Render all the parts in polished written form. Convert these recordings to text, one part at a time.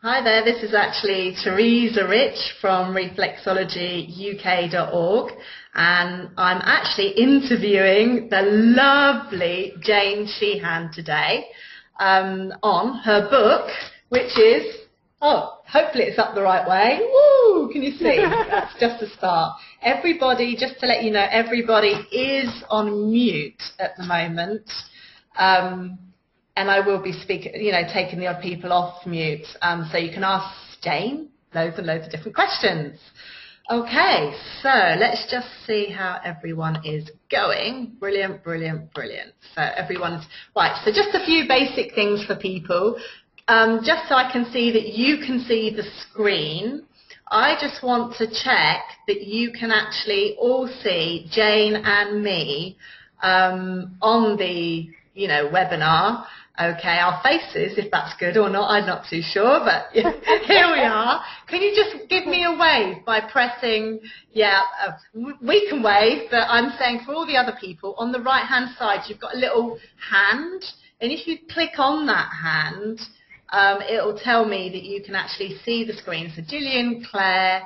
Hi there, this is actually Teresa Rich from reflexologyuk.org, and I'm actually interviewing the lovely Jane Sheehan today on her book, which is, hopefully it's up the right way. Woo! Can you see? That's just a start. Everybody, just to let you know, everybody is on mute at the moment. And I will be speaking, taking the odd people off mute. So you can ask Jane loads and loads of different questions. Okay, so let's just see how everyone is going. Brilliant, brilliant, brilliant. So everyone's, right, so just a few basic things for people. Just so I can see that you can see the screen, I just want to check that you can actually all see Jane and me on the webinar. Okay, our faces, if that's good or not, I'm not too sure, but here we are. Can you just give me a wave by pressing, we can wave, but I'm saying for all the other people, on the right-hand side, you've got a little hand, and if you click on that hand, it'll tell me that you can actually see the screen. So Gillian, Claire,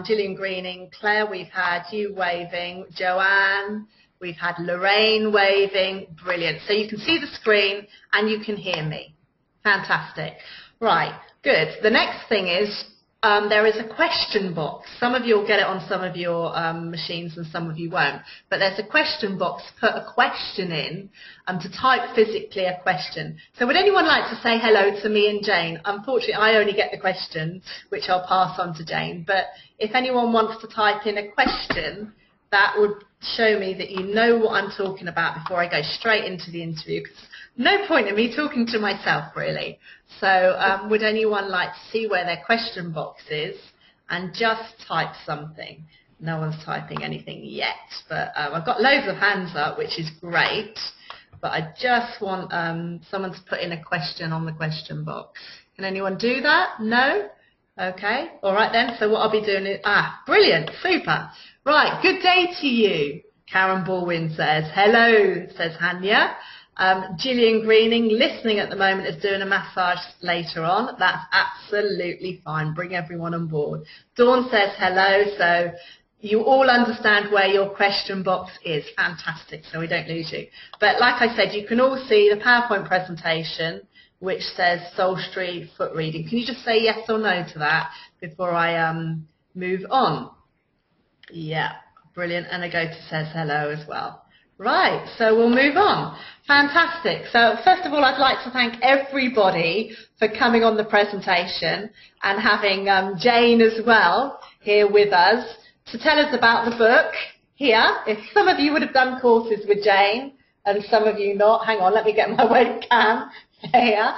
Gillian Greening, Claire, we've had you waving, Joanne, we've had Lorraine waving. Brilliant. So you can see the screen and you can hear me. Fantastic. Right, good. The next thing is there is a question box. Some of you will get it on some of your machines and some of you won't. But there's a question box. Put a question in to type physically a question. So would anyone like to say hello to me and Jane? Unfortunately, I only get the question, which I'll pass on to Jane. But if anyone wants to type in a question, that would show me that you know what I'm talking about before I go straight into the interview. 'Cause no point in me talking to myself, really. So would anyone like to see where their question box is and just type something? No one's typing anything yet, but I've got loads of hands up, which is great. But I just want someone to put in a question on the question box. Can anyone do that? No? Okay, all right then. So what I'll be doing is, brilliant, super. Right, good day to you. Karen Baldwin says, hello, says Hanya. Gillian Greening, listening at the moment, is doing a massage later on. That's absolutely fine. Bring everyone on board. Dawn says hello, so you all understand where your question box is. Fantastic, so we don't lose you. But like I said, you can all see the PowerPoint presentation, which says Solstry foot reading. Can you just say yes or no to that before I move on? Yeah, brilliant. And Agota says hello as well. Right, so we'll move on. Fantastic. So first of all, I'd like to thank everybody for coming on the presentation and having Jane as well here with us to tell us about the book here. If some of you would have done courses with Jane and some of you not, hang on, let me get my webcam here.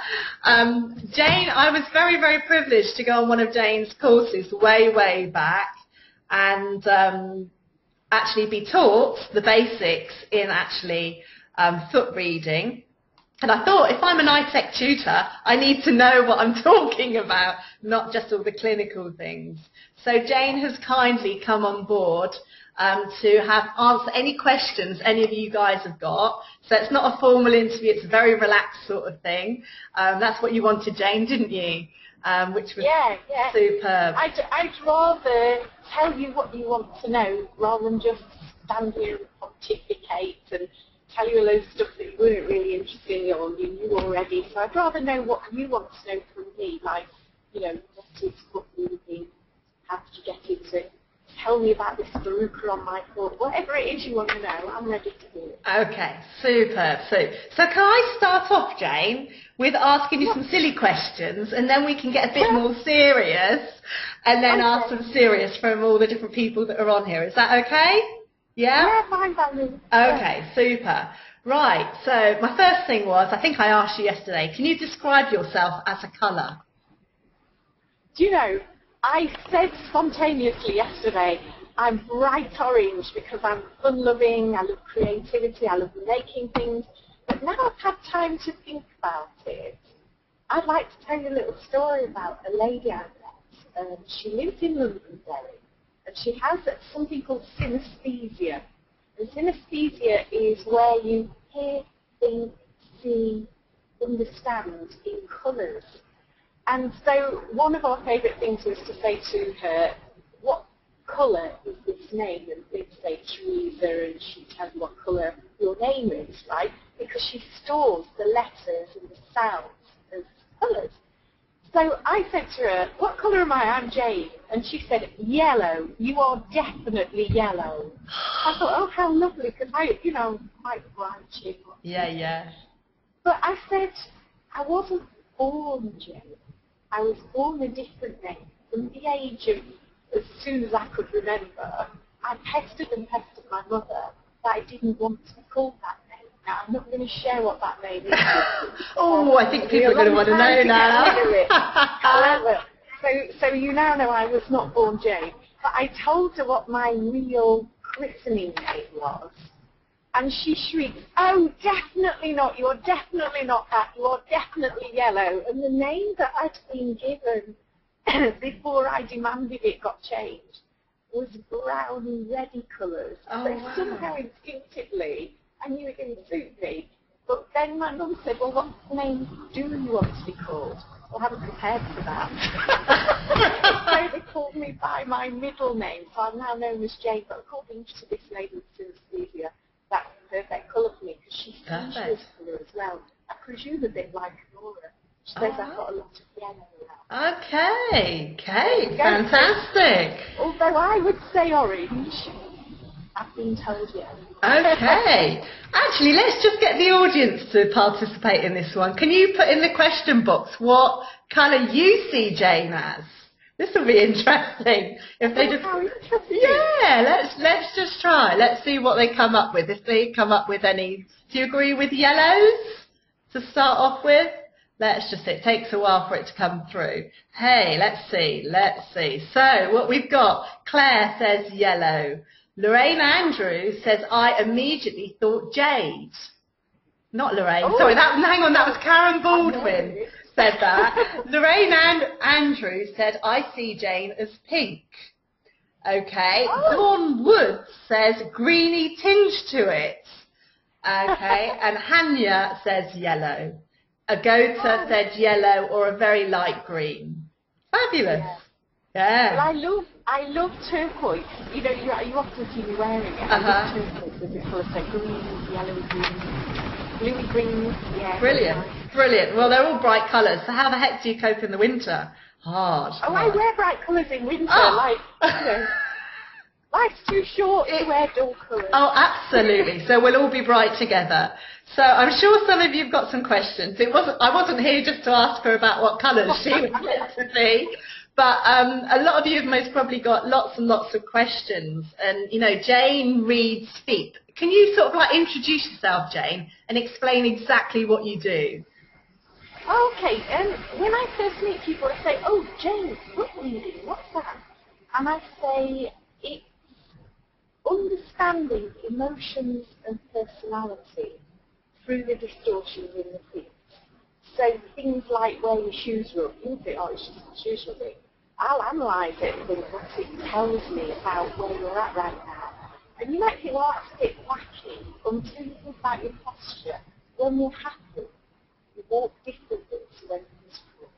Jane, I was very, very privileged to go on one of Jane's courses way, way back and actually be taught the basics in actually foot reading. And I thought, if I'm an ITEC tutor, I need to know what I'm talking about, not just all the clinical things. So Jane has kindly come on board to answer any questions any of you guys have got. So it's not a formal interview, it's a very relaxed sort of thing. That's what you wanted, Jane, didn't you? Which was superb. I'd rather tell you what you want to know rather than just stand here and pontificate and tell you a load of stuff that you weren't really interested in or you knew already. So I'd rather know what you want to know from me, like, what is foot reading, how did you get into it, tell me about this verruca on my foot, whatever it is you want to know, I'm ready to do it. Okay, superb. So can I start off, Jane, with asking you some silly questions, and then we can get a bit more serious, and then ask some serious from all the different people that are on here. Is that okay? Yeah? Yeah, fine, darling. Okay, super. Right, so my first thing was, I think I asked you yesterday, can you describe yourself as a colour? Do you know, I said spontaneously yesterday, I'm bright orange because I'm fun-loving, I love creativity, I love making things. But now I've had time to think about it, I'd like to tell you a little story about a lady I met. She lives in Londonderry, and she has something called synesthesia. And synesthesia is where you hear, think, see, understand in colours. And so one of our favourite things was to say to her, what colour is this name? And they'd say Teresa, and she'd tell you what colour your name is, right? Because she stores the letters and the sounds as colours. So I said to her, what colour am I? I'm Jane. And she said, yellow. You are definitely yellow. I thought, oh, how lovely, because I, you know, quite bright. Yeah, yeah. But I said, I wasn't born Jane. I was born a different name. From the age of, as soon as I could remember, I pestered and pestered my mother that I didn't want to be called that name. Now, I'm not going to share what that name is. Oh, I think people are going to want to know now. However, so you now know I was not born Jane. But I told her what my real christening name was. And she shrieked, oh, definitely not, you're definitely not that, you're definitely yellow. And the name that I'd been given before I demanded it got changed was brown and reddy colours. Oh, so wow. somehow instinctively, I knew it didn't suit me. But then my mum said, well, what name do you want to be called? Well, I haven't prepared for that. So they called me by my middle name, so I'm now known as Jane, but according to this lady with synesthesia, that's the perfect colour for me, because she's this colour as well. I presume a bit like Nora. She says I've got a lot of yellow now. Okay, fantastic. Although I would say orange, I've been told yellow. Okay. Actually, let's just get the audience to participate in this one. Can you put in the question box what colour you see Jane as? This will be interesting. If they just, how interesting. yeah, let's just try. Let's see what they come up with. If they come up with any, do you agree with yellows to start off with? Let's just see. It takes a while for it to come through. Hey, let's see. So what we've got, Claire says yellow. Lorraine Andrews says, I immediately thought jade. Not Lorraine. Oh. Sorry, hang on, that was Karen Baldwin said that. Lorraine Andrews said, I see Jane as pink. Okay. Dawn Woods says, greeny tinge to it. Okay. And Hanya says yellow. Agota said yellow or a very light green. Fabulous. Yeah. Well, I love turquoise. You know, you often see me wearing it. I love turquoise as a colour, so green, yellow, green, bluey green. Yeah. Brilliant. Well, they're all bright colours. So how the heck do you cope in the winter? Hard. I wear bright colours in winter. Like, you know, life's too short to wear dull colours. Oh, absolutely. So we'll all be bright together. So I'm sure some of you have got some questions. I wasn't here just to ask her about what colours she would like to see. But a lot of you have most probably got lots and lots of questions. And, you know, Jane reads feet. Can you sort of like introduce yourself, Jane, and explain exactly what you do? Okay, when I first meet people, I say, oh, Jane, book reading, what's that? And I say, it's understanding emotions and personality through the distortions in the feet. So things like where your shoes rub, you think, oh, it's just shoes rubbing. I'll analyse it and think what it tells me about where you're at right now. And you might think, well, that's a bit wacky until you think about your posture. When you're happy, you walk differently to when you're miserable.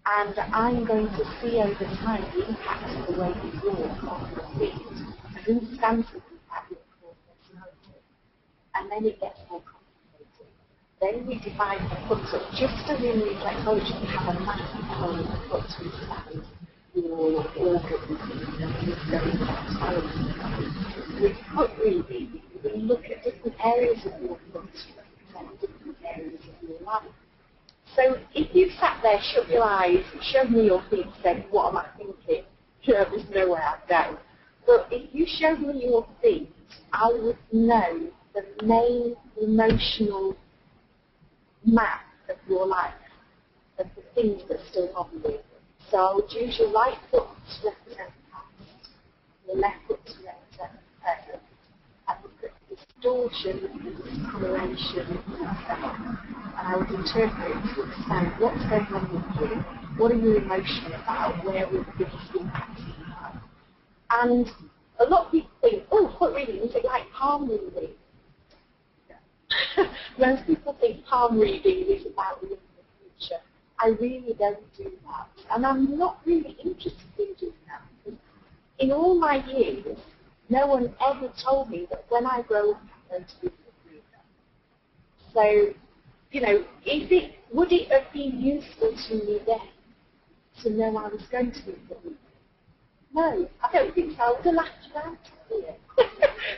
And I'm going to see over time the impact of the way you walk on your feet and understand something about your core personality. And then it gets more complicated. Then we divide the foot up. Just as in reflexology, you have a massive hole in the foot to understand your organs and very balance. With foot reading, we look at different areas of your foot to represent different areas of your life. So if you sat there, shut your eyes, showed me your feet, said, what am I thinking? There's no way I'd know. But if you showed me your feet, I would know the main emotional map of your life, of the things that still bother you. So I would use your right foot to represent the past, your left foot to represent the present, and look at the distortion and discoloration and I would interpret it to understand what's going on with you, what are you emotional about, where will the biggest impact in your life. And a lot of people think, oh, foot reading, is it like palm reading? Most people think palm reading is about reading the future. I really don't do that. And I'm not really interested in doing that. Because in all my years, no one ever told me that when I grow up, I'm going to be a reader. So, you know, would it have been useful to me then to know I was going to be a reader? No, I don't think so. I would have laughed you out of it.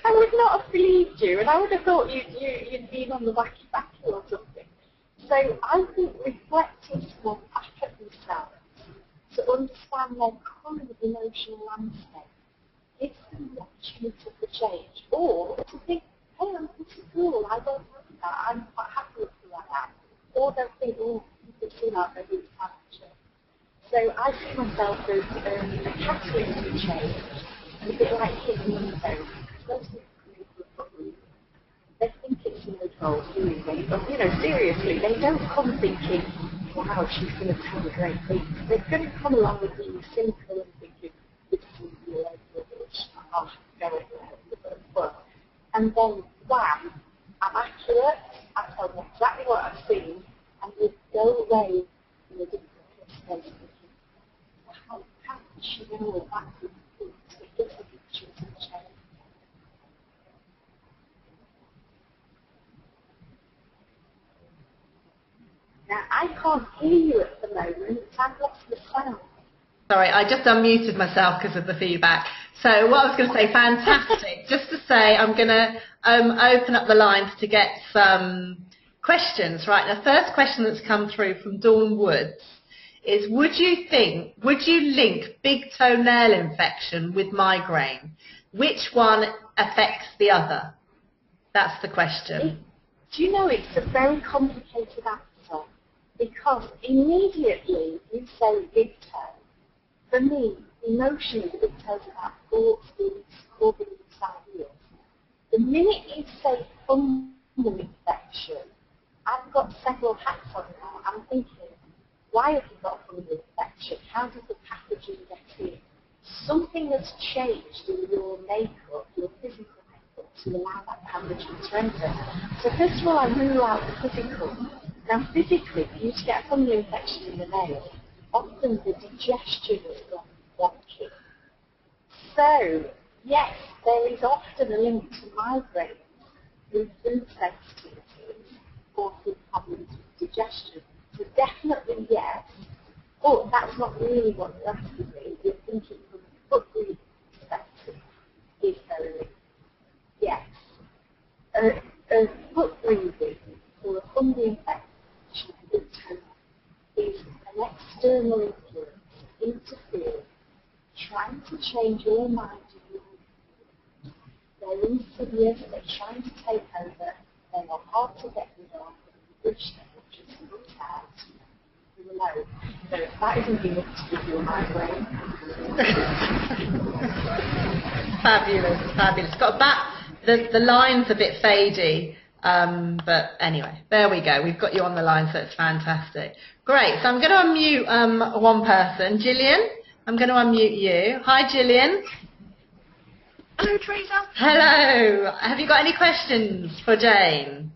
I would not have believed you, and I would have thought you'd been on the wacky or something. So I think reflecting someone back at themselves to understand their current emotional landscape gives them the opportunity for change, or to think, hey, I'm pretty cool, I don't like that, I'm quite happy with you like that. Or they'll think, oh, you can see that, maybe it's time to change. So I see myself as a catalyst for change, and a bit like hitting the phone. Most people come into a book room, they think it's an old doing they? But, you know, seriously, they don't come thinking, wow, she's going to tell me great things. They're going to come along with being cynical and thinking, this is the load of rubbish, I'll go over there with the book. And then, wham, I'm accurate, I tell them exactly what I've seen, and we go away in a different space. How did she know all that? It gives a picture of change. Now, I can't hear you at the moment. I've lost the sound. Sorry, I just unmuted myself because of the feedback. So what I was going to say, fantastic. Just to say, I'm going to open up the lines to get some questions. Right, the first question that's come through from Dawn Woods is, would you link big toenail infection with migraine? Which one affects the other? That's the question. Do you know, it's a very complicated answer, because immediately you say big toe. For me, emotionally, big toe's about thoughts, feelings, core beliefs, ideas. The minute you say fungal infection, I've got several hats on now. I'm thinking, why have you got a fungal infection? How does the pathogen get in? Something has changed in your makeup, your physical makeup, to allow that pathogen to enter. So first of all, I rule out the physical. Now physically, for you to get a fungal infection in the nail, often the digestion has gone wonky. So, yes, there is often a link to migraines through food sensitivities or through problems with digestion. So definitely yes, but that's not really what you're asking me. You're thinking from a book reading perspective, is there a link? Yes. A book reading or a fungal infection is an external influence, interfering, trying to change your mind and your mood. They're insidious, they're trying to take over, they are hard to get rid of, and wish they would just look out. No, that isn't enough to give you a migraine. Fabulous, fabulous. Got the line's a bit fadey, but anyway, there we go. We've got you on the line, so it's fantastic. Great. So I'm going to unmute one person, Gillian. I'm going to unmute you. Hi, Gillian. Hello, Teresa. Hello. Have you got any questions for Jane?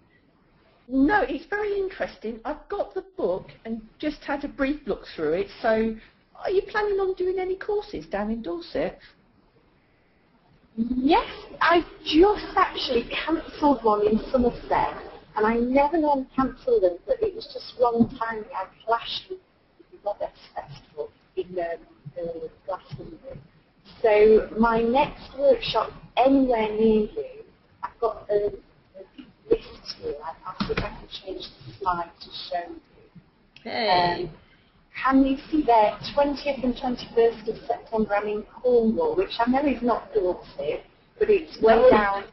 No, it's very interesting. I've got the book and just had a brief look through it. So, are you planning on doing any courses down in Dorset? Yes, I just actually cancelled one in Somerset, and I never normally cancel them, but it was just wrong timing. I clashed with the Goddess Festival in Glastonbury. So my next workshop anywhere near you, I've got a list here. I'll see if I can change the slide to show you. Hey. Can you see there, 20th and 21st of September, I'm in Cornwall, which I know is not Dorset, but it's way down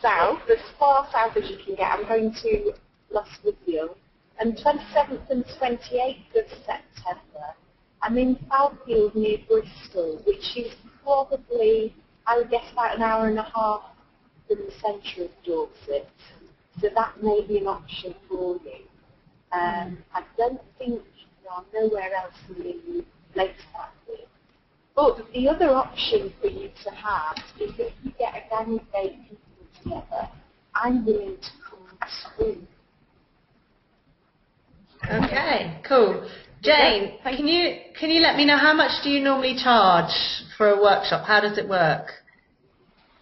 south, as far south as you can get. I'm going to Lostwithiel. And 27th and 28th of September, I'm in Falfield near Bristol, which is probably, I would guess, about an hour and a half from the centre of Dorset. So that may be an option for you. I don't think nowhere else near you later that week. But the other option for you to have is if you get a gang of 8 people together, I'm willing to come to school. Okay, cool. Jane, Yeah, can you let me know how much do you normally charge for a workshop? How does it work?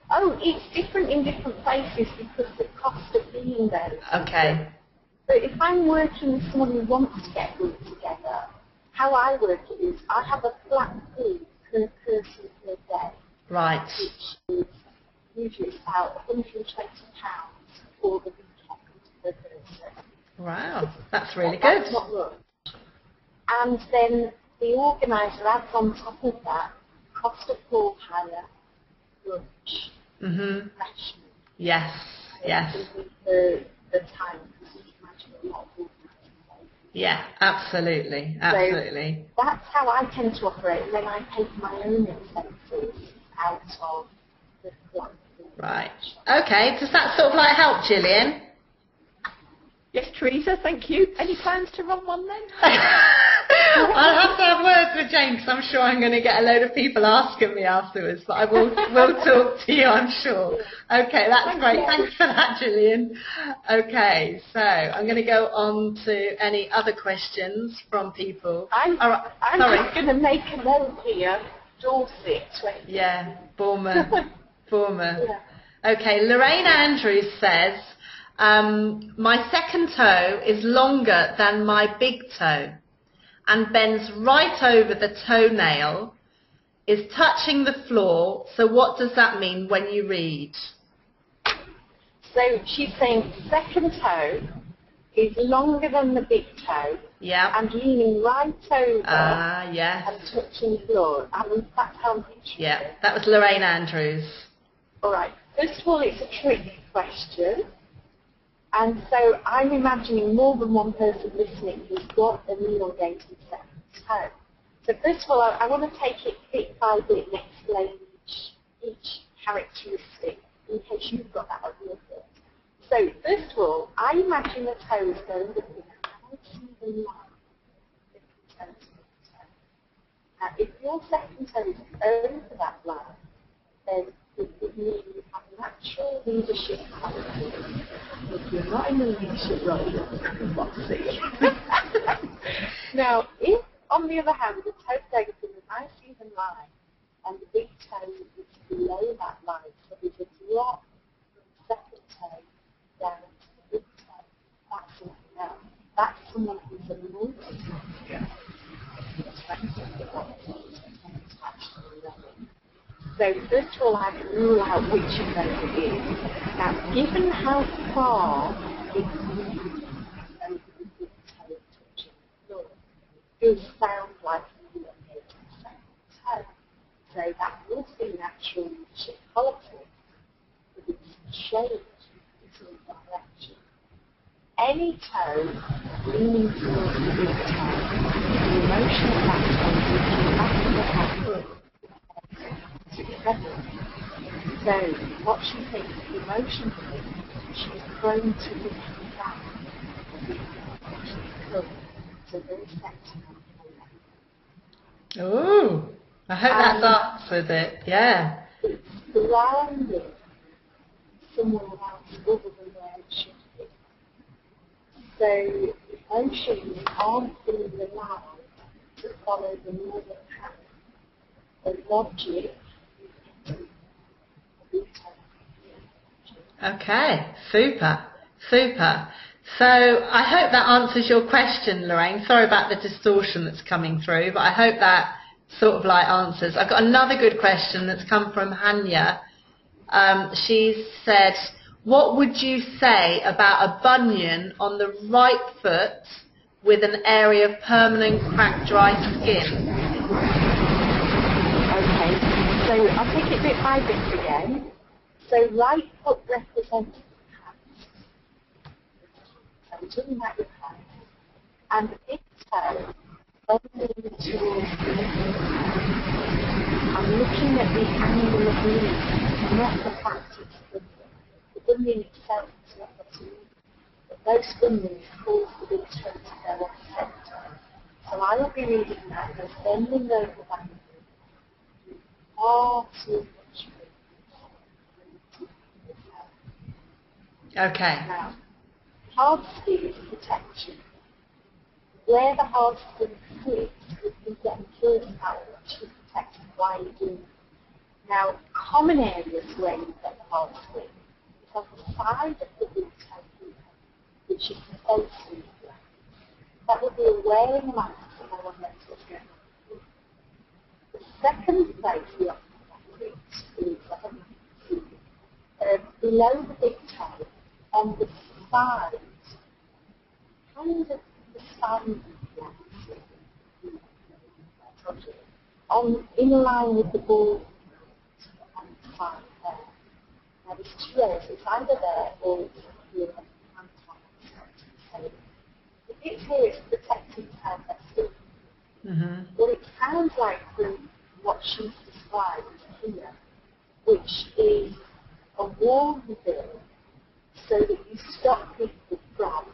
Oh, it's different in different places because the cost of being there. Okay. But if I'm working with someone who wants to get a group together, how I work it is I have a flat fee per person per day. Right. Which is usually about £120 for the weekend per person. Wow, that's really good. That's not much. And then the organiser adds on top of that cost of hall hire, lunch, refreshment. Yes, yes. The time, because you can imagine a lot of organising. Yeah, absolutely, absolutely. So that's how I tend to operate, and then I pay for my own expenses out of the flat. Right. Okay, does that sort of like help, Gillian? Yes, Teresa, thank you. Any plans to run one then? I'll have to have words with Jane because I'm sure I'm going to get a load of people asking me afterwards, but I will talk to you, I'm sure. Okay, that's great. Thanks for that, Gillian. Okay, so I'm going to go on to any other questions from people. I'm just going to make a note here, Dorset. Yeah, Bournemouth. Yeah. Okay, Lorraine Andrews says, my second toe is longer than my big toe and bends right over the toenail, is touching the floor. So what does that mean when you read? So she's saying second toe is longer than the big toe. Yeah. And leaning right over yes. and touching the floor. And that's how I'm picturing Yeah, it. that was Lorraine Andrews. All right. First of all, it's a trick question. And so I'm imagining more than one person listening who's got an elongated second toe. So first of all, I want to take it bit by bit and explain each characteristic in case you've got that on your foot. So first of all, I imagine the toes going up and I see the line. Different toe to different toe. Now, if your second toe is over that line, then it would mean you have natural leadership quality. If you're not in the leadership role, you're bossy. Now, if, on the other hand, the toe goes in a nice even line, and the big toe is below that line, so there's a drop from the second toe down to the big toe, that's something else. That's someone who's a multitasker. So first of all, I can rule out which of those it is. Now, given how far it moves over the big toe touching the floor, it does sound like an elongated second toe. So that would be natural leadership quality, but it's changed between direction. Any toe leaning towards the big toe, the emotion of that toe is looking back to the head. So what she thinks the emotion is, she's prone to looking back. So very sentimental. Oh, I hope that answers it. Yeah. It's grounding someone else other than where it should be. So emotions aren't being allowed to follow the normal path. The logic. Okay, super, super. So I hope that answers your question, Lorraine. Sorry about the distortion that's coming through, but I hope that sort of like answers. I've got another good question that's come from Hanya. She said, what would you say about a bunion on the right foot with an area of permanent cracked dry skin? Okay, so I'll take it bit by bit again. So right foot represents the hands. So we're talking about your hands. And the big toe bending towards the middle. I'm looking at the angle of lead, not the fact it's the bunion. The bunion itself is not what's moving. But those bunions cause the big toe to go off centre. So I will be reading that as bending over that far too much. Okay. Now, hard ski is protection. where the hard skin slips, we can get curious about what to protect and why you're doing it. Now, common areas where you get the hard skin is on the side of the boot toe, which is the face of the leg. That would be wearing a mask so no one knows what's going on. The second place we often get is below the big toe, on the side, kind of the side of the leg, in line with the ball on the side there. Now there's two areas, it's either there or it's here on the hand. The bit here is protecting self-esteem. Well, it sounds like from what she's described here, which is a wall you build so that you stop people from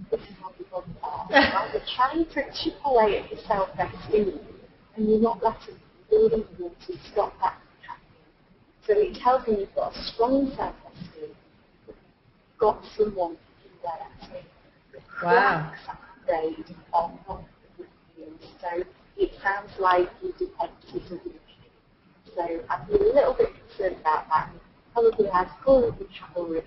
this is how people are. Right? You're trying to chip away at your self-esteem and you're not letting building the wall to stop that happening. So it tells me you've got a strong self-esteem, you've got someone in there. Wow. Grade on you. So it sounds like you depend on it. So I'd be a little bit concerned about that. Probably has all of the cavalry.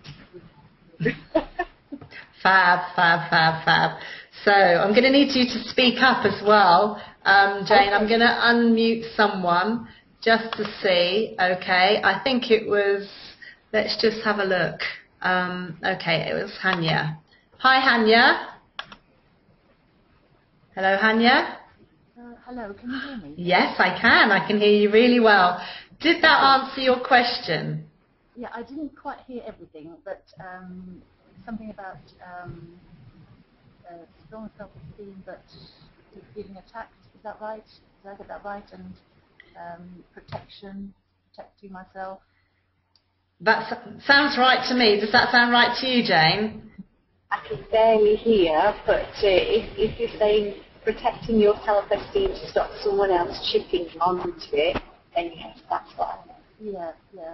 Fab, fab, fab, fab. So I'm going to need you to speak up as well, Jane. Okay. I'm going to unmute someone just to see. Okay, I think it was, let's just have a look. Okay, it was Hanya. Hi, Hanya. Hello, Hanya. Hello, can you hear me? Yes, I can. I can hear you really well. Did that answer your question? Yeah, I didn't quite hear everything, but something about strong self-esteem, but feeling attacked. Is that right? Did I get that right? And protecting myself. That sounds right to me. Does that sound right to you, Jane? I can barely hear, but if you're saying protecting your self-esteem to stop someone else chipping onto it, then yes, that's what I meant. Yeah,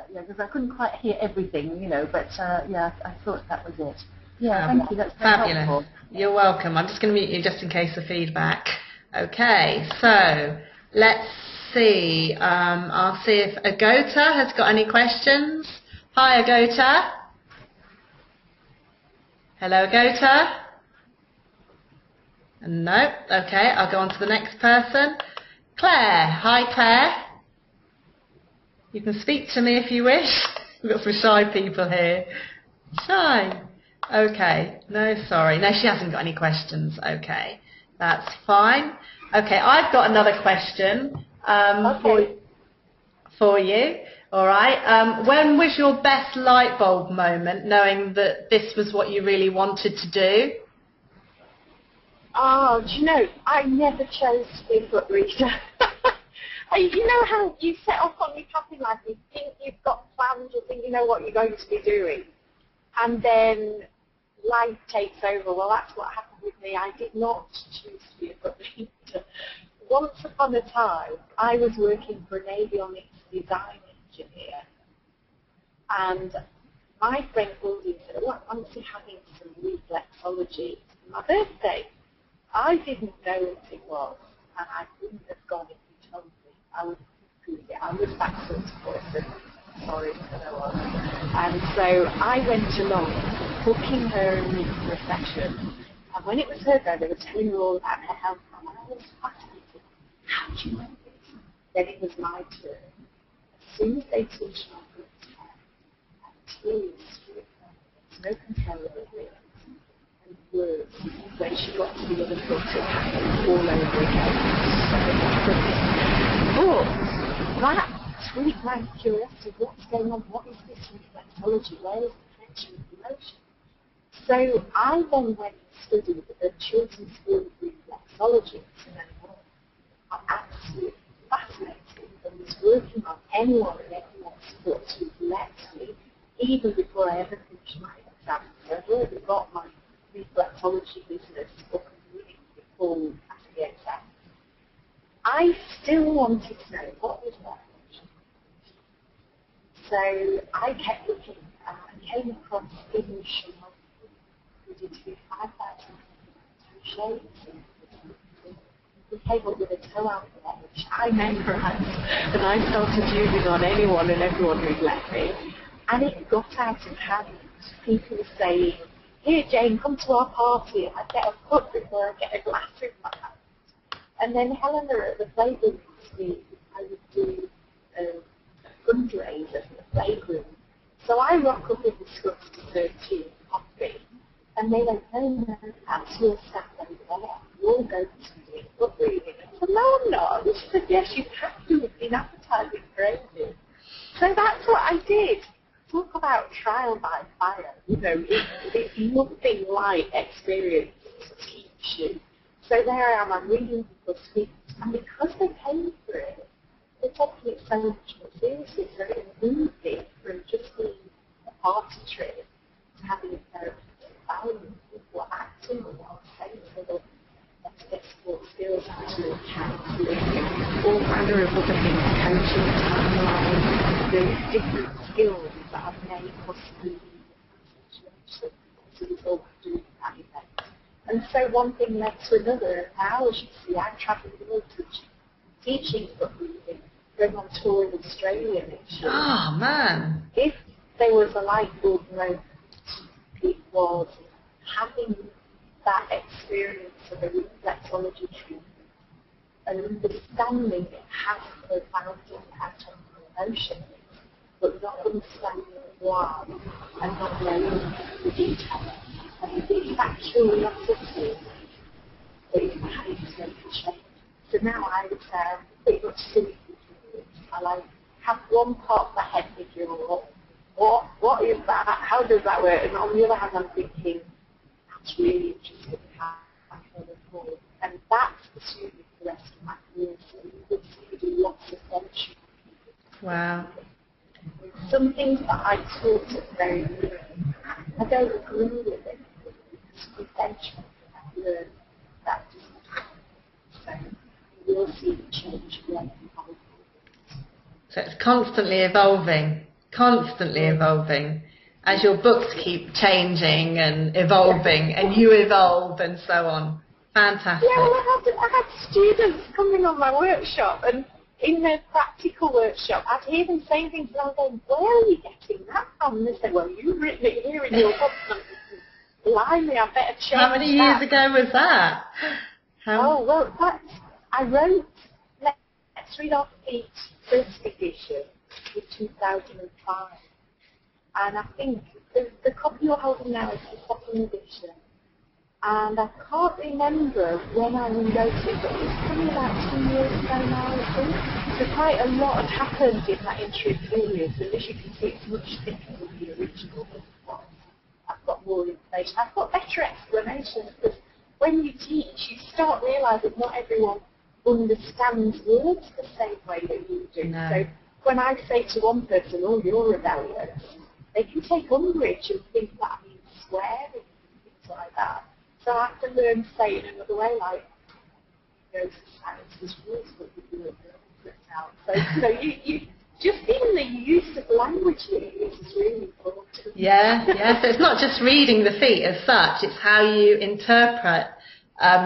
because I couldn't quite hear everything, but yeah, I thought that was it. Yeah, thank you, that's very fabulous. helpful. You're welcome. I'm just going to mute you just in case of feedback. Okay, so let's see. I'll see if Agota has got any questions. Hi, Agota. Hello, Agota. No. Okay, I'll go on to the next person. Claire. Hi, Claire. You can speak to me if you wish. We've got some shy people here. Shy. Okay. No, sorry. No, she hasn't got any questions. Okay. That's fine. Okay, I've got another question for you. All right. When was your best light bulb moment, knowing that this was what you really wanted to do? Oh, do you know, I never chose to be a book reader. You know how you set off on your happy life, you think you've got plans, you think you know what you're going to be doing, and then life takes over. Well, that's what happened with me. I did not choose to be a book reader. Once upon a time, I was working for an avionics design engineer, and my friend called me and said, "Look, I'm having some reflexology for my birthday." I didn't know what it was, and I wouldn't have gone if you told me. I would have it. I was that sort of person. Sorry, but I was. And so I went along, booking her in for a session. And when it was her go, they were telling her all about her health. And I was fascinated. How do you know this? Then it was my turn. As soon as they touched my good hair, and tears streamed down, there's no control over it. Words. When she got to the other foot, it happened all over again. But that tweaked my curiosity. What's going on? What is this reflexology? Where is the connection with emotion? So I then went and studied at the Children's School of Reflexology, and I'm absolutely fascinated and was working on anyone and everyone's foot who let me, even before I ever finished my exam. So I've already got my reflexology business up and running before after the exam. I still wanted to know what was that. So I kept looking and I came across English, who's did 5,000 toe shapes. We came up with a toe alphabet, which I memorised, and I started using on anyone and everyone who'd let me. And it got out of hand. People were saying, "Here, Jane, come to our party." I'd get a cup before I get a glass in my hand. And then Helena at the playground asked me if I would do a fundraiser for the playground. So I rock up with the scuffs to serve tea and coffee. And they went, "No, that's your staff over there. You're going to do it for free." I said, "No, I'm not." And she said, "Yes, you have to. We've been advertising for ages." So that's what I did. Talk about trial by fire. You know, it's nothing like experience to teach you. So there I am, I'm reading people's speeches, and because they paid for it, they're taking it so much more seriously. So it moved me from just being a party trick to having a therapeutic value. People are acting on what I'm saying, so that let's get sport skills, actually counselling, all manner of other things, coaching, timeline, the different skills that I've made possibly as a result of doing that event. And so one thing led to another, and now, as you see, I'm travelling the world teaching book reading, going on tour in Australia next year. Oh, man. If there was a light bulb moment, it was having that experience of a reflexology treatment and understanding it has a profound impact on emotions, but not understanding why and not knowing the details. And it's that curiosity that is having to make a change. So now I would say I'm pretty much silly. I like have one part of my head thinking, what is that? How does that work? And on the other hand, I'm thinking, that's really interesting. How can I move? And that's pursuing the rest of my career. So you would see me do lots of fellowship. Wow. Some things that I taught at very young, I don't agree with it. Because eventually I've learned that doesn't happen. So you will see the change again. So it's constantly evolving, as your books keep changing and evolving, and you evolve and so on. Fantastic. Yeah, well, I had students coming on my workshop, and in their practical workshop, I'd hear them saying things, and I'd go, "Where are you getting that from?" And they said, "Well, you've written it here in your book." Blimey, I better change. How many years ago was that? Oh, well, I wrote Let's Read Off Each first edition in 2005. And I think the copy you're holding now is the second edition. And I can't remember when I rewrote it, but it's probably about 2 years ago now, I think. So quite a lot has happened in that interim period. So as you can see, it's much thicker than the original book. I've got more information. I've got better explanations, because when you teach, you start realising not everyone understands words the same way that you do. No. So when I say to one person, "Oh, you're rebellious," they can take umbrage and think that means swearing and things like that. So I have to learn to say it another way, like, society is rules, but we do it out. So, you just even the use of language is really important. Yeah. So it's not just reading the feet as such, it's how you interpret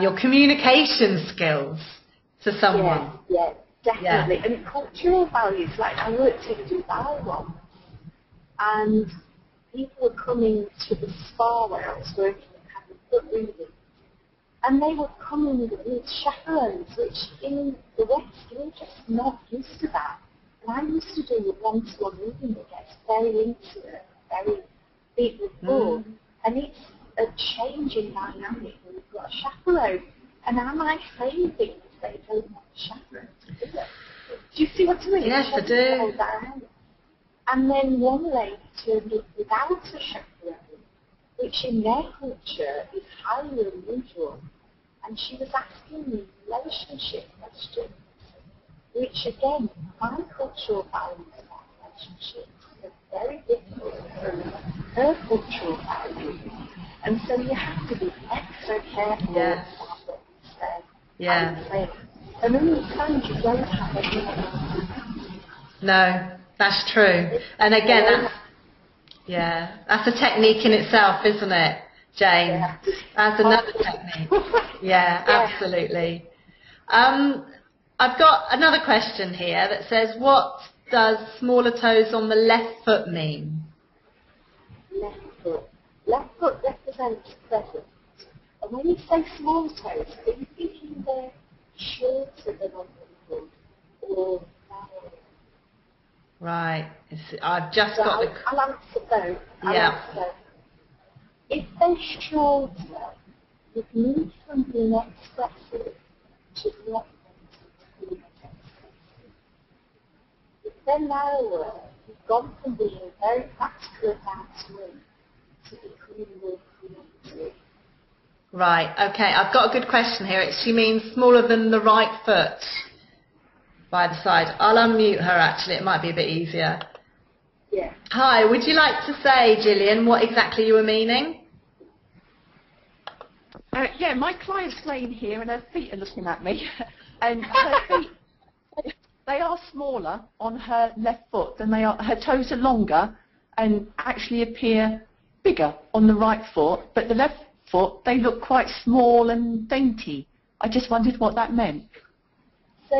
your communication skills to someone. Yeah, definitely. Yeah. And cultural values, like I worked in Dubai once, and people were coming to the spa where I was working and having book reading, and they were coming with chaperones, which in the West, we're just not used to that. And I used to do a one-to-one reading that gets very intimate, very big rapport, and it's a change in dynamic when you've got a chaperone. And am I saying things they don't want a chaperone to do it? Do you see what I mean? Yes, I do. And then one lady turned up without a chaperone, which in their culture is highly unusual. And she was asking me relationship questions, which again, my cultural values about relationships are very different from her cultural values. And so you have to be extra careful about what you say. Yeah. And many times you don't have any. No, that's true. And again, that's a technique in itself, isn't it? Jane. Yeah. That's another technique. Yeah, absolutely. I've got another question here that says, what does smaller toes on the left foot mean? Left foot. Left foot represents present. And when you say small toes, are you thinking they're shorter than on the foot or narrower? Right. I've just So got the... I'll answer both. Yeah. If they're shorter, you've moved from being expressive to not being expressive. If they're narrower, you've gone from being very practical about swim to becoming more creative. Right, okay, I've got a good question here. She means smaller than the right foot by the side. I'll unmute her actually, it might be a bit easier. Yeah. Hi, would you like to say, Gillian, what exactly you were meaning? Yeah, my client's laying here and her feet are looking at me. And her feet, they are smaller on her left foot than they are, her toes are longer and actually appear bigger on the right foot, but the left foot, they look quite small and dainty. I just wondered what that meant. So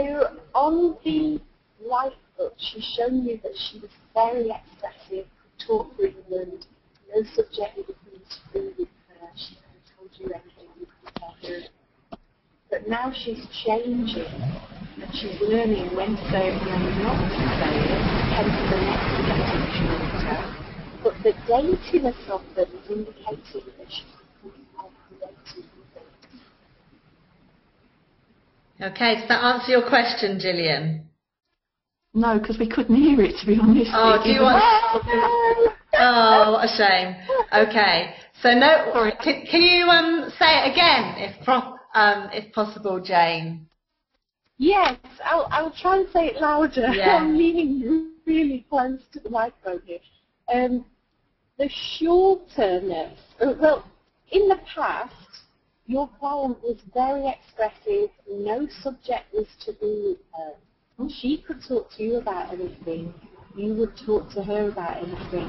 on the right foot, she's shown you that she was very expressive, could talk for England, no subject would have been through with her, she could have told you anything you could tell her. But now she's changing, and she's learning when to say it and when not to say it, hence the next getting shorter. But the daintiness of them is indicating that she's becoming more creative with it. Okay, does that answer your question, Gillian? No, because we couldn't hear it, to be honest. Oh, do you want... Oh, what a shame. Okay, so no, Sorry. can you say it again, if possible, Jane? Yes, I'll try and say it louder. Yeah. I'm leaning really close to the microphone here. The shorterness, well, in the past, your client was very expressive, no subject was taboo with her. She could talk to you about anything, you would talk to her about anything,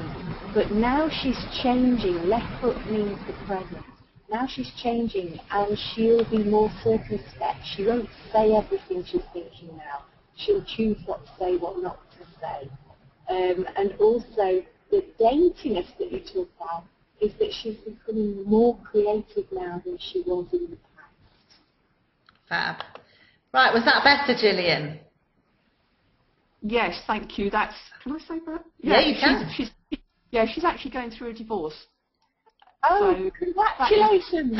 but now she's changing. Left foot means the present. Now she's changing and she'll be more circumspect. She won't say everything she's thinking now. She'll choose what to say, what not to say. And also, the daintiness that you talk about is that she's becoming more creative now than she was in the past. Fab. Right, was that better, Gillian? Yes, thank you. That's, can I say that? Yeah, you can. She's actually going through a divorce. Oh, So, congratulations!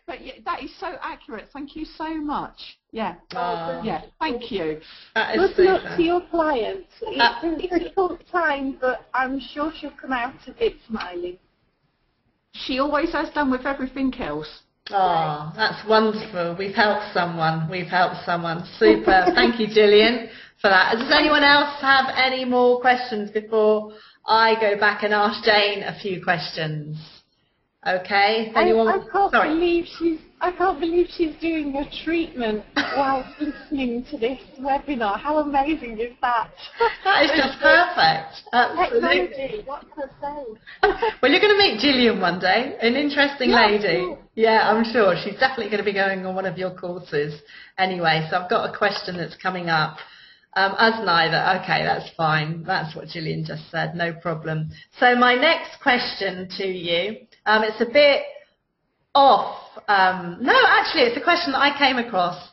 But yeah, that is so accurate. Thank you so much. Yeah. Oh, yeah. Thank you. that is Good luck super. to your clients. It's a difficult time, but I'm sure she'll come out of it smiling. She always has done with everything else. Oh, that's wonderful. We've helped someone. We've helped someone. Super. Thank you, Gillian, for that. Does anyone else have any more questions before I go back and ask Jane a few questions? Okay. Anyone? I can't Sorry. believe she's doing a treatment while listening to this webinar. How amazing is that? That is just perfect. Absolutely. Technology, what can I say? Well, you're going to meet Gillian one day, an interesting lady. Sure. Yeah, I'm sure. She's definitely going to be going on one of your courses. Anyway, so I've got a question that's coming up. Us neither. Okay, that's fine. That's what Gillian just said. No problem. So my next question to you, it's a bit off. No, actually, it's a question that I came across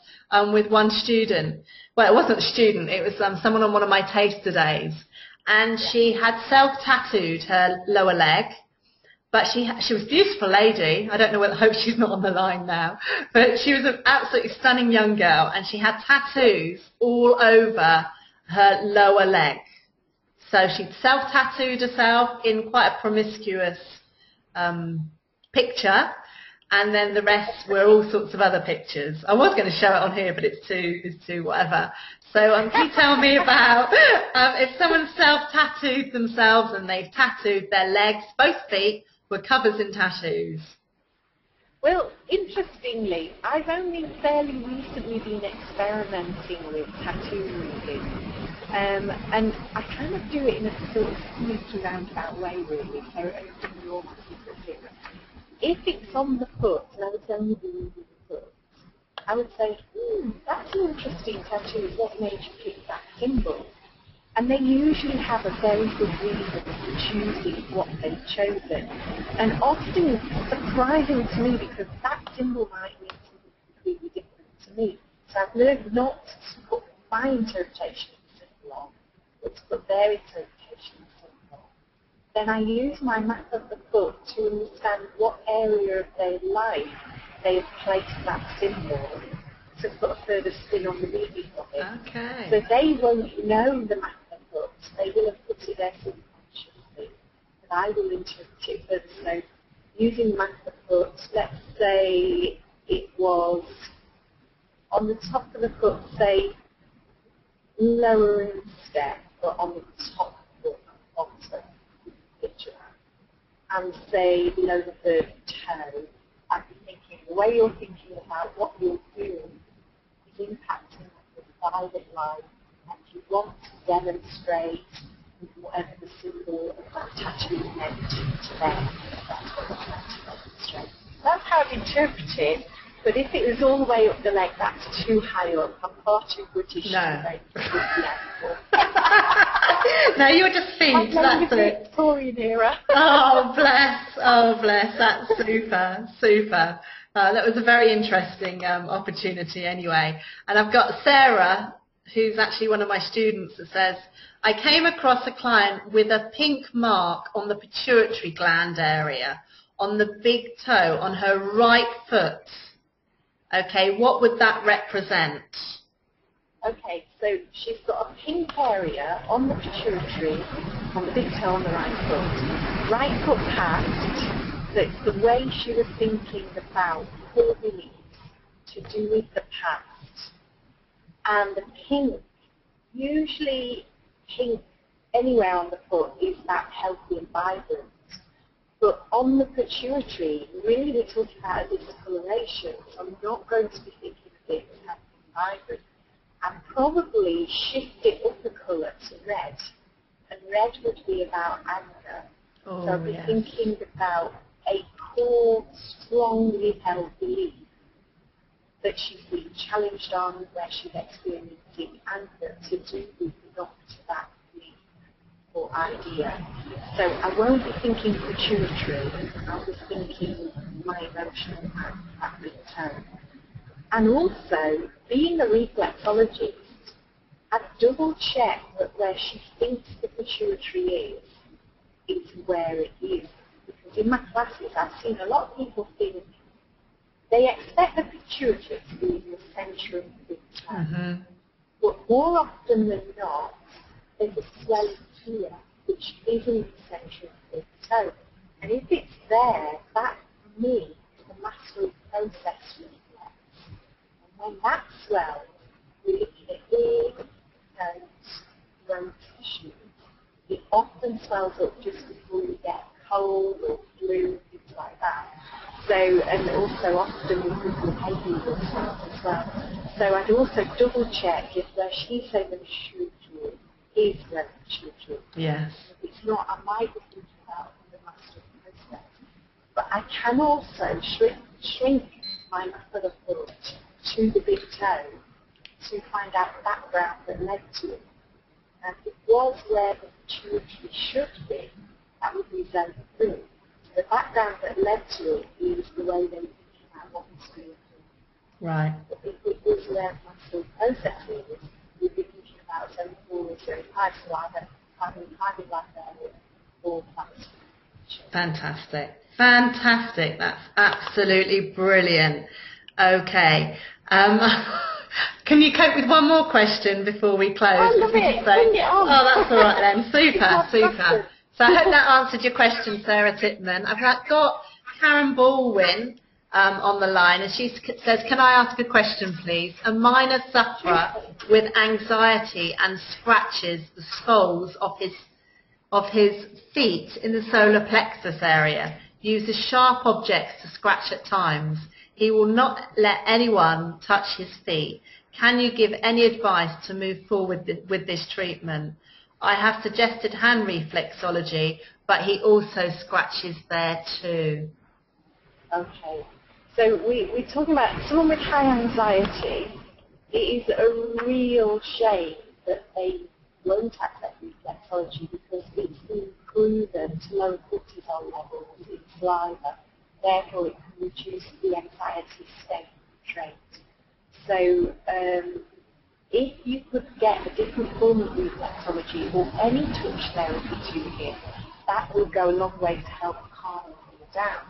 with one student. Well, it wasn't a student. It was someone on one of my taster days. And she had self-tattooed her lower leg. But she was a beautiful lady. I don't know whether, I hope she's not on the line now. But she was an absolutely stunning young girl, and she had tattoos all over her lower leg. So she'd self-tattooed herself in quite a promiscuous picture, and then the rest were all sorts of other pictures. I was going to show it on here, but it's too whatever. So can you tell me about if someone self-tattooed themselves and they've tattooed their legs, both feet, were covers in tattoos? Well, interestingly, I've only fairly recently been experimenting with tattoo reading. And I kind of do it in a sort of sneaky roundabout way, really. So opening all my secret here. If it's on the foot, and I would only be using the foot, I would say, that's an interesting tattoo. What made you pick that symbol? And they usually have a very good reason for choosing what they've chosen. And often it's surprising to me because that symbol might mean something completely different to me. So I've learned not to put my interpretation of the symbol on, but to put their interpretation of the symbol on. Then I use my map of the foot to understand what area of their life they have placed that symbol to put a further spin on the meaning of it. Okay. So they won't know the map of the foot. They will have put it there subconsciously. But I will interpret it further. So using the map of the foot, let's say it was on the top of the foot, say lower instep, but on the top foot, bottom, picture that. And say below the third toe, I'd be thinking, the way you're thinking about what you're doing is impacting the private life, and you want to demonstrate whatever the symbol of that tattoo is meant to them. That's what it's meant to demonstrate. That's how I'd interpret it. But if it was all the way up the leg, that's too high up. I'm far too British to No, you're just feet, that's it. Victorian era. Oh, bless. That's super, super. That was a very interesting opportunity anyway. And I've got Sarah, who's actually one of my students, that says, I came across a client with a pink mark on the pituitary gland area, on the big toe, on her right foot. Okay, what would that represent? Okay, so she's got a pink area on the pituitary, on the big toe on the right foot. Right foot past, so it's the way she was thinking about core beliefs to do with the past. And the pink, usually pink anywhere on the foot is that healthy and vibrant. But on the pituitary, really we're talking about a discoloration, so I'm not going to be thinking of it as healthy and vibrant. And probably shift it up a colour to red. And red would be about anger. Oh, so I'd be yes. thinking about a core, strongly held belief that she's been challenged on, where she's experiencing anger to do with the knock to that belief or idea. So I won't be thinking pituitary, I'll be thinking my emotional impact at big toe. And also, being a reflexologist, I've double checked that where she thinks the pituitary is where it is. Because in my classes, I've seen a lot of people think they expect the pituitary to be in the centre of the big toe. Mm-hmm. But more often than not, there's a swelling here, which isn't the centre of the big toe. And if it's there, that, for me, is the mastery process reflex. And when that swells, we look at big nose, throat tissue. It often swells up just before you get cold or flu, things like that. So, and also often with people with hay fever as well. So I'd also double check if where she said the pituitary is where the pituitary is. Yes. If it's not, I might be thinking about the master process. But I can also shrink my map of the foot to the big toe to find out the background that led to it. And if it was where the pituitary should be, that would be zone 3. The background that led to it is the way they were thinking about what was going on. Right. But if it was where my still process is, we'd be thinking about zone 4 or zone 5, so either private life area or plants. Fantastic. Fantastic. That's absolutely brilliant. Okay. Can you cope with one more question before we close? I love it. Bring it on. Oh, that's all right then. Super, super. So I hope that answered your question, Sarah Titman. I've got Karen Baldwin on the line, and she says, can I ask a question, please? A minor sufferer with anxiety and scratches the soles of his feet in the solar plexus area, uses sharp objects to scratch at times. He will not let anyone touch his feet. Can you give any advice to move forward with this treatment? I have suggested hand reflexology, but he also scratches there too. Okay. So we're talking about someone with high anxiety. It is a real shame that they won't accept reflexology because it's been proven to lower cortisol levels in saliva. Therefore, it can reduce the anxiety state trait. So if you could get a different form of reflexology or any touch therapy to him, that would go a long way to help calm him down.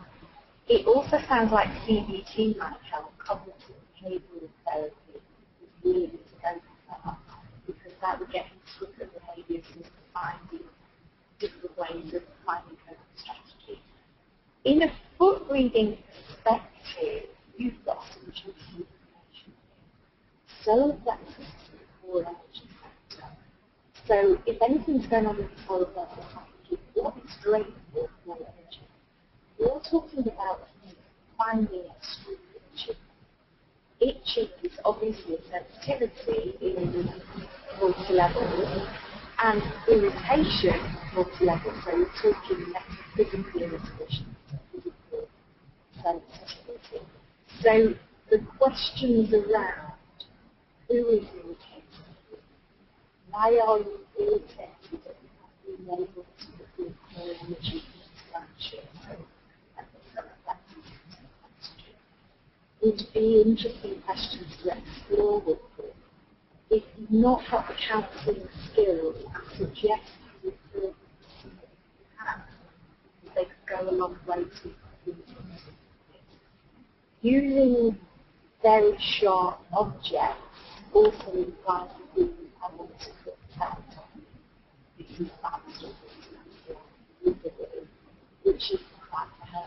It also sounds like CBT might help. Cognitive behavioural therapy is really to go for that, because that would get him to look at behaviours and finding different ways of finding coping strategies. In a foot reading perspective, you've got some juicy information here. Solar plexus is the core energy center. So if anything's going on with the solar plexus, what it's great for more energy. You're talking about finding extreme itching. Itching is obviously a sensitivity in multi-levels, and irritation multi-levels. So you're talking metaphysical irritation, physical sensitivity. So the questions around who is irritated, why are you irritated, and being able to feel more energy expansion. Would be interesting questions to explore with them. If you've not got the counselling skills, I suggest you refer to somebody who has. They could go a long way to using very sharp objects also implies that you want to put that on. This is which is quite her.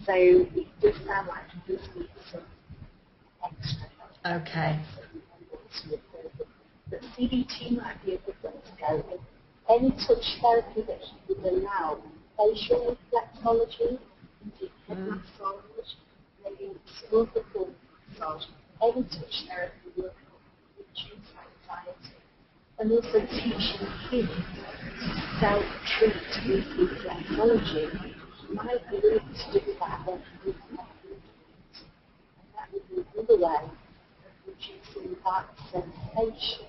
So it does sound like you just need some extra help. Okay. But CBT might be a good way to go. Any touch therapy that he would allow, facial reflexology, deep head massage, maybe skillful massage, any touch therapy will help reduce anxiety. And also teaching him to self-treat with reflexology might be able to do that when he is not doing it. And that would be another way of reducing that sensation.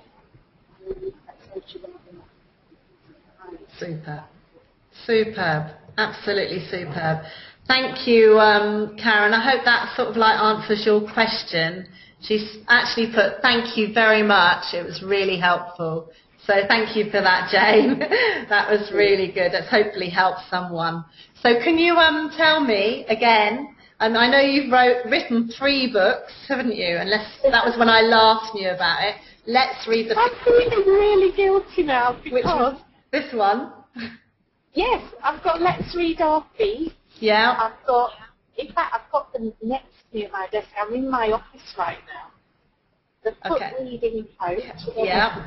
Superb. Superb. Absolutely superb. Thank you, Karen. I hope that sort of like answers your question. She's actually put, thank you very much. It was really helpful. So thank you for that, Jane. That was really good. It's hopefully helped someone. So can you tell me again, and I know you've written 3 books, haven't you? Unless that was when I last knew about it. Let's read the... I'm feeling really guilty now because... Which one? This one? Yes, I've got Let's Read Our Feet. Yeah. I've got, in fact, I've got them next to me at my desk. I'm in my office right now. The Foot Reading Coach. Yeah.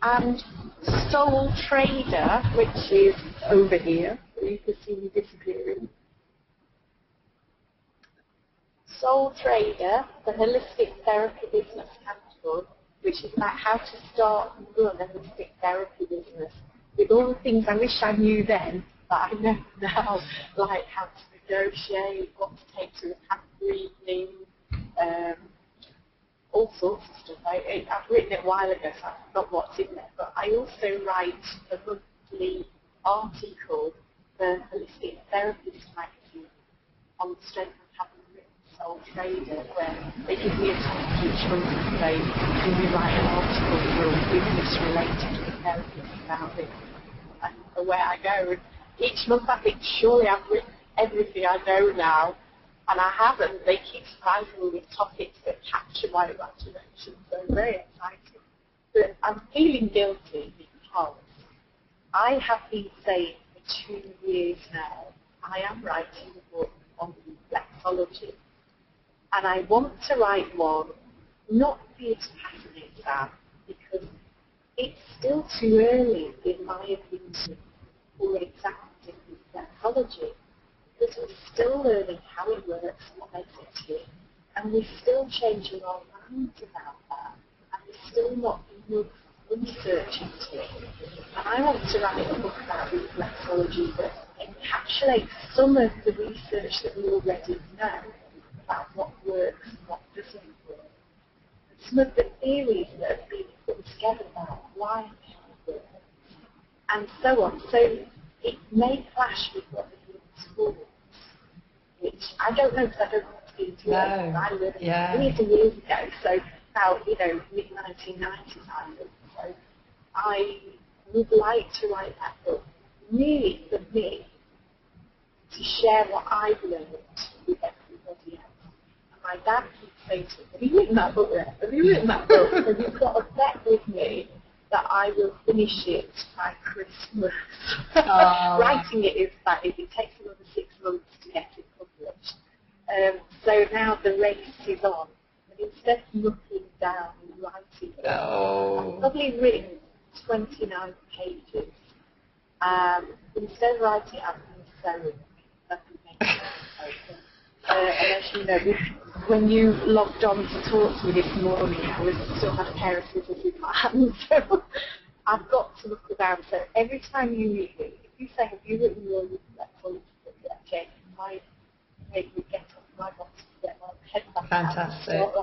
And Soul Trader, which is over here. You can see me disappearing. Soul Trader, the Holistic Therapy Business Handbook, which is about how to start and run a holistic therapy business with all the things I wish I knew then, but I know now, like how to negotiate, what to take to the category evening, all sorts of stuff. I've written it a while ago, so I forgot what's in there. But I also write a monthly article for Holistic Therapist magazine on the strength of having written Soul Trader, where they give me a topic each month and say, can you write an article for a business related to therapist about this? And away I go. And each month I think, surely I've written everything I know now. And I haven't. They keep surprising me with topics that capture my imagination. So very exciting. But I'm feeling guilty because I have been saying for 2 years now, I am writing a book on reflexology. And I want to write one, not for you to pass an exam, because it's still too early, in my opinion, for exams in reflexology. Because we're still learning how it works and what makes it tick and we're still changing our minds about that, and there's still not enough research into it. And I want to write a book about reflexology that encapsulates some of the research that we already know about what works and what doesn't work. And some of the theories that have been put together about why it works, and so on. So it may clash with what we do in schools, which I don't know because I don't want to be into it. I learned years and years ago, so about, mid-1990s I think. So I would like to write that book, really for me, to share what I've learned with everybody else. And my dad keeps saying to me, have you written that book yet? Have you written that book? And you've got a bet with me that I will finish it by Christmas. Writing it is that it takes another 6 months to get it published. So now the race is on. And instead of looking down and writing it, I've probably written 29 pages. Instead of writing it, I've been sewing. And as you know, when you logged on to talk to me this morning, I still had a pair of scissors in my hand, so I've got to look around. So every time you meet me, if you say, have you written your reflexology book yet, Jane, you might make me get off my box to get my head back Fantastic. out.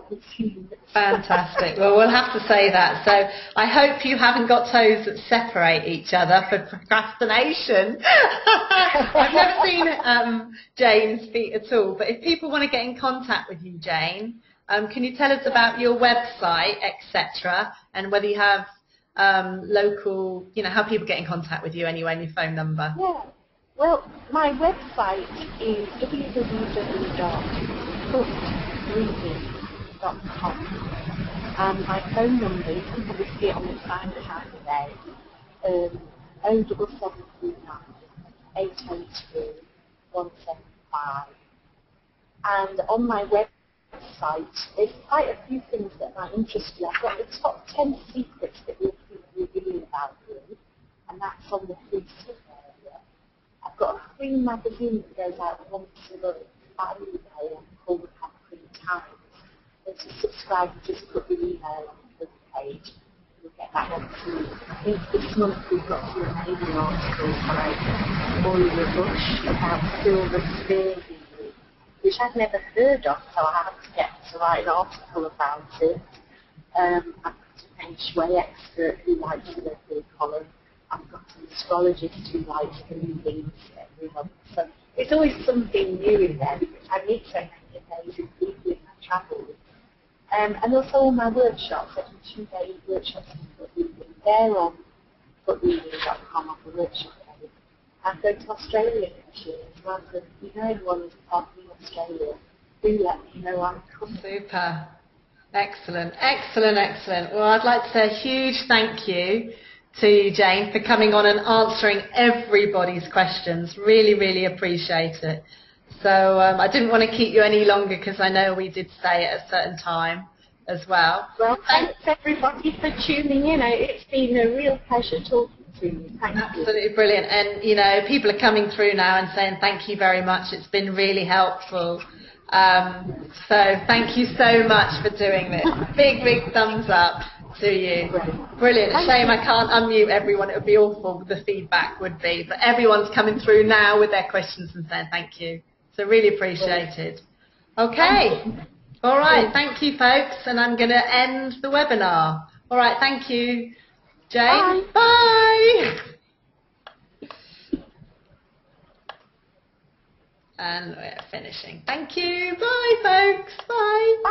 Fantastic. Well, we'll have to say that. So I hope you haven't got toes that separate each other for procrastination. I've never seen Jane's feet at all, but if people want to get in contact with you, Jane, can you tell us about your website, etc., and whether you have local, how people get in contact with you anyway, and your phone number? Yeah. Well, my website is www.coursecoordinator.com, and my phone number, you can probably see it on the sign I have today, 07739 802 175. And on my website, there's quite a few things that might interest you. I've got the top 10 secrets that you'll keep revealing about you, and that's on the free stuff area. I've got a free magazine that goes out once a month by email called the Concrete Times. And to subscribe, just put the email on the page. You'll get that one too. I think this month we've got some amazing articles by Oliver Bush about silver spear healing, which I'd never heard of, so I had to get to write an article about it. I've got a Feng Shui expert who writes an every column. I've got an astrologist who writes a new things every month. So it's always something new in there because I meet so many amazing people in my travels. And also all my workshops, I do 2-day workshops in foot reading. They're on footreading.com on the workshop page. I'm going to Australia next year as well, so if you know anyone who's part of Australia, do let me know I'm coming. Super. Excellent, excellent, excellent. Well, I'd like to say a huge thank you to you, Jane, for coming on and answering everybody's questions. Really, really appreciate it. So I didn't want to keep you any longer because I know we did stay at a certain time as well. Well, thanks everybody for tuning in. It's been a real pleasure talking to you. Thank you. Absolutely brilliant. And, people are coming through now and saying thank you very much. It's been really helpful. So thank you so much for doing this. Big, big thumbs up to you. Brilliant. A shame I can't unmute everyone. It would be awful, the feedback would be. But everyone's coming through now with their questions and saying thank you. So really appreciated. Okay. All right. Thank you, folks. And I'm going to end the webinar. All right. Thank you, Jane. Bye. Bye. And we're finishing. Thank you. Bye, folks.